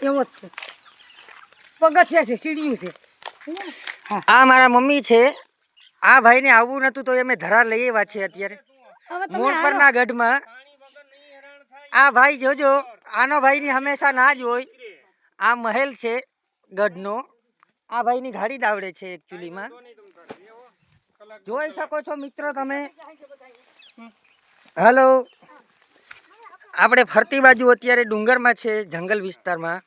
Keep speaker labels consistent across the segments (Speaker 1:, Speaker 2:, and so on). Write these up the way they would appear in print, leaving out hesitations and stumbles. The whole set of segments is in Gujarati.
Speaker 1: એવો જ છે, પગથિયા છે, સીડીયું છે.
Speaker 2: આ મારા મમ્મી છે. આ ભાઈને આવવું નતું તો અમે ધરા લઈ આવ્યા છે અત્યારે મોણપરના ગઢમાં. આ ભાઈ જોજો, આનો ભાઈની હંમેશા ના જ હોય. આ મહેલ છે ગઢનો. આ ભાઈની ગાડી જ આવડે છે એકચ્યુઅલીમાં. જોઈ શકો છો મિત્રો તમે. હેલો, આપણે ફરતી બાજુ અત્યારે ડુંગરમાં છે, જંગલ વિસ્તારમાં.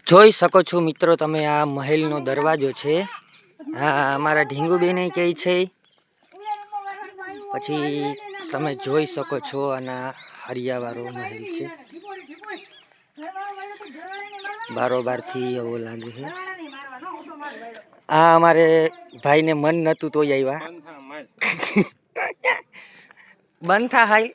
Speaker 2: જોઈ શકો છો મિત્રો તમે, આ મહેલનો દરવાજો છે. હા, અમારા ઢીંગુબેન કહે છે. પછી તમે જોઈ શકો છો, આના હરિયાવાળો મહેલ છે. બારોબારથી એવો લાગે છે. આ અમારે ભાઈને મન નતું તોય આવ્યા. બંધ થા હાઈ.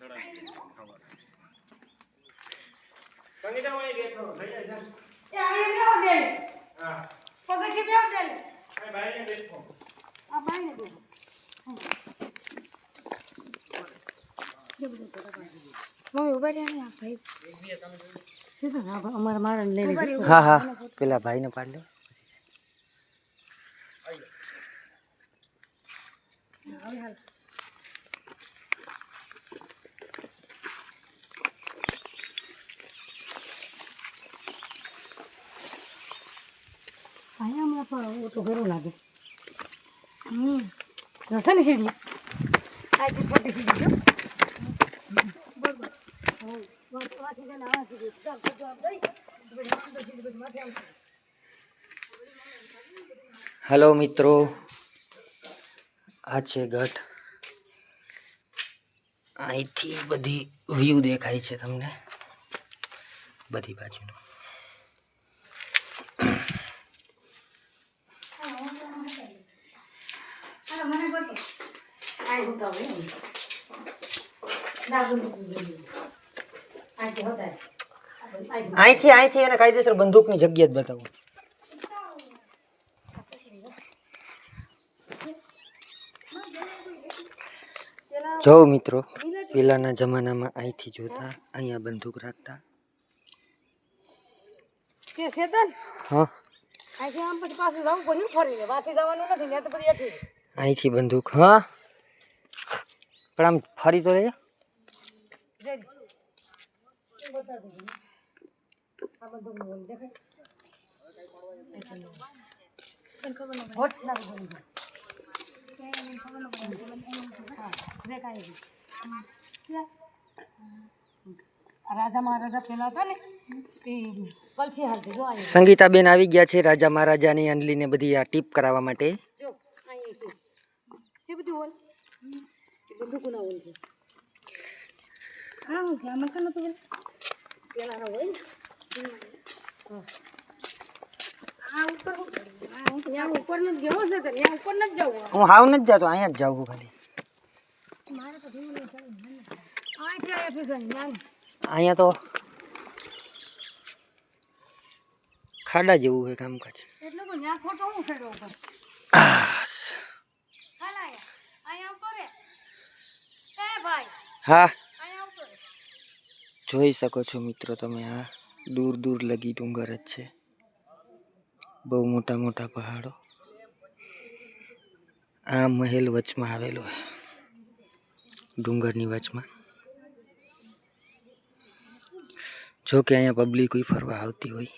Speaker 2: હા હા, પેલા ભાઈને પાડ લે.
Speaker 1: તો ઘરો લાગે. હશે ને સીડી આ પટ્ટી સીડી
Speaker 2: હેલો મિત્રો, આ છે ગઢ. અહીંથી બધી વ્યૂ દેખાય છે તમને બધી બાજુનો. અહીંથી એને કાયદેસર બંદૂકની જગ્યા જ બતાવું. જો મિત્રો, પેલાના જમાનામાં અહીંથી જોતા, અહીંયા બંદૂક રાખતા. હા, અહીંથી બંદૂક. હા, પણ આમ ફરી તો રહે.
Speaker 1: રાજા મહારાજા પેલા હતા ને કલથી હાલતી. જો
Speaker 2: સંગીતાબેન આવી ગયા છે રાજા મહારાજાની અંડલીને બધી આ ટીપ કરાવવા માટે.
Speaker 1: જો અહીં છે બધું હોલ, બધું ના હોલ છે. હા, હું છે આમાં કનો તો પેલા ના હોય ને. આ ઉપર ઉપર ન ગયો છે તો ત્યાં ઉપર ન જવું.
Speaker 2: હું હાવ નથી જતો, અહીંયા જ જાઉં ખાલી.
Speaker 1: મારે તો ધીમું ચાલે ને. અહીંથી છે ને
Speaker 2: અહીંયા તો ખાડા જેવું છે કામકાજ.
Speaker 1: એટલે તો ત્યાં ફોટો હું ફેરો ઉપર. હાલા અહીંયા ઉપર રે. એ ભાઈ.
Speaker 2: હા,
Speaker 1: અહીંયા ઉપર.
Speaker 2: જોઈ શકો છો મિત્રો તમે, આ દૂર દૂર લગી ડુંગર જ છે. બહુ મોટા મોટા પહાડો. આ મહેલ વચમાં આવેલો છે, ડુંગરની વચમાં. જો કે અહીંયા પબ્લિક કોઈ ફરવા આવતી હોય.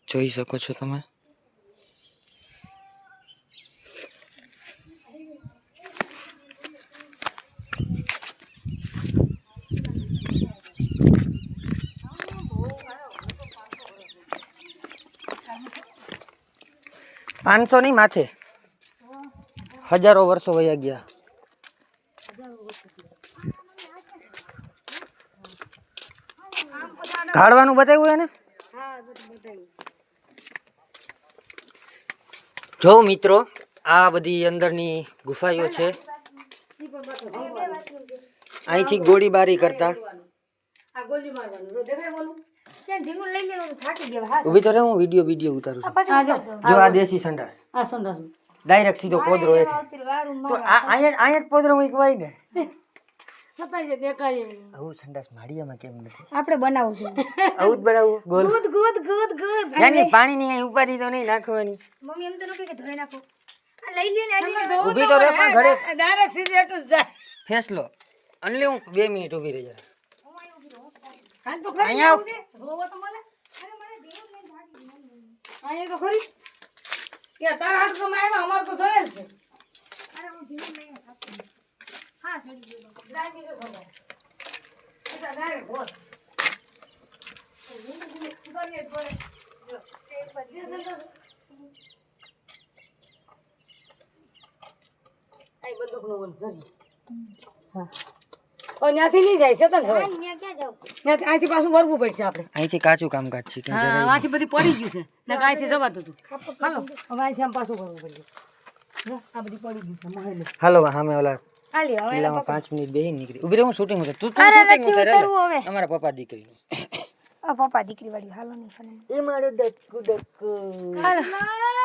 Speaker 2: જોઈ શકો છો તમે. પાંચસો ની માથે હજારો વર્ષો વયા ગયા. ઢાળવાનું બતાવ્યું એને
Speaker 1: હા બધું બતાવ્યું.
Speaker 2: જો મિત્રો આ બધી અંદરની ગુફાઓ છે. અહીંથી ગોળીબારી કરતા.
Speaker 1: આ ગોલી મારવાનું જો દેખાય બોલું
Speaker 3: ત્યાં ઢીંગું લઈ લેવાનું થાકી ગયા હા
Speaker 2: ઊભી તો રહે, હું વિડીયો ઉતારું છું.
Speaker 3: પછી
Speaker 1: જો
Speaker 2: જો આ દેશી સંડાસ
Speaker 1: આ સંડાસ
Speaker 2: ડાયરેક્ટ સીધો પોદરો એ
Speaker 3: વારું
Speaker 2: તો અહીંયા જ પોદરો મૂકવાય ને.
Speaker 1: છતાંય જે દેખાય એમ.
Speaker 2: આવું સંડાસ માળિયામાં કેમ નથી?
Speaker 3: આપણે બનાવવું છે
Speaker 2: આવું જ બનાવવું ગોલ.
Speaker 1: ગુદ ગુદ ગુદ ગુદ
Speaker 2: ત્યાંની પાણીની અહીં ઉપાધિ તો નહીં નાખવાની.
Speaker 3: મમ્મી એમ તો ન કહે કે ધોઈ નાખો આ લઈ લે ને આજે
Speaker 2: ઊભી તો રહે પણ ઘરે
Speaker 1: ડાયરેક્ટ સીધી એટું જ જાય.
Speaker 2: ફેંસલો અનલી હું 2 મિનિટ ઊભી રહી જરા.
Speaker 1: હાલ તો ખરી
Speaker 2: અહીંયા આવ.
Speaker 1: જોવો તો મને અહીંયા તો ખરી કે તારા હાથ તો મેં આવ્યા અમાર તો જોઈએ જ છે.
Speaker 3: અરે હું ઢીંગું લઈને થાકી હા સડી ગયો
Speaker 1: જાય બીજો સંડાસ. એટલે ડાયરેક્ટ બોલ. આઈ બંદૂકનો ઓલ જરી. હા ઓ ત્યાંથી નહીં જાય છે તને
Speaker 3: હા ત્યાં ક્યાં જાવ
Speaker 1: ત્યાંથી અહીંથી પાછું વરવું પડશે આપણે.
Speaker 2: અહીંથી કાચું કામકાજ છે કે
Speaker 1: હા આથી બધી પડી ગયું છે ને અહીંથી જવાતું હતું. હાલો હવે અહીંથી આમ પાછું કરવું પડશે. જો, આ બધી પડી ગયું છે મહેલ.
Speaker 2: હાલો સામે ઓલા
Speaker 3: હાલી હવે
Speaker 2: પેલામાં 5 મિનિટ બેહીને નીકળી. ઊભી રહે, હું શૂટિંગ ઉતાર. તું
Speaker 3: અરે
Speaker 2: શૂટિંગ
Speaker 3: નથી
Speaker 2: ઉતાર.
Speaker 3: ઉતારવું હવે
Speaker 2: અમારા પપ્પા દીકરીનું.
Speaker 3: પપ્પા દીકરી વાળી હાલો નહીં ફને
Speaker 2: એ મારું ડક્કુ ડક્કુ
Speaker 3: હાલો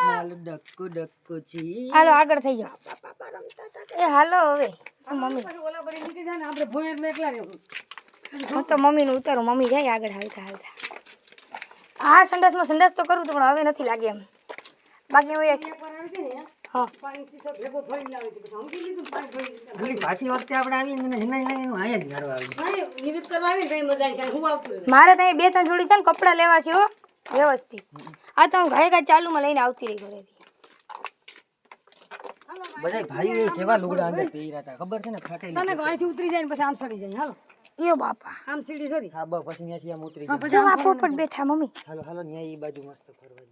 Speaker 2: મારું ડક્કુ ડક્કુ જી.
Speaker 3: હાલો આગળ થઈ જાઓ એ હાલો હવે મમ્મી
Speaker 1: પછી ઓલા બધી નીકળી જાય ને આપણે ભોંય જ એકલા રહેવું.
Speaker 3: હું તો મમ્મીનું ઉતારું મમ્મી જાય આગળ હાલતા હાલતા હા સંડાસ તો કરું તો પણ હવે નથી લાગે એમ બાકી હું એક
Speaker 1: એકવાર આવી હતી ને
Speaker 3: હા
Speaker 1: પાણી શીશો ભેગો ભરીને લાવી હતી. પછી સમજી લીધું પાણી ભરી દીધું.
Speaker 2: ખાલી પાછી વખતે આપણે આવીને એને હિનાઈ નાખીને હું અહીંયા જ ગાળવા આવી.
Speaker 1: હા, એ નિવેદ કરવા આવી ને તઈ મજા આવી છે. હું આવતું રહે.
Speaker 3: મારે ત્યાં 2-3 જોડી છે ને કપડાં લેવા છે હો વ્યવસ્થિત આ તો હું ઘાય ચાલુમાં લઈને આવતી રહી ઘરેથી
Speaker 2: બધા ભાઈઓ કેવા લુગડા અંદર પહેર્યા હતા ખબર છે ને, ફાટેલી.
Speaker 1: તને કહું, અહીંથી ઉતરી જાય ને પછી આમ સડી જાય. હાલો
Speaker 3: યો બાપા
Speaker 1: આમ સીડી સરી.
Speaker 2: હા બસ પછી ત્યાંથી આમ ઉતરી
Speaker 1: હા,
Speaker 2: જાય.
Speaker 1: પછી
Speaker 3: જો આ પોપટ બેઠા મમ્મી
Speaker 2: હાલો હાલો ન્યાય ઈ બાજુ મસ્ત ફરવા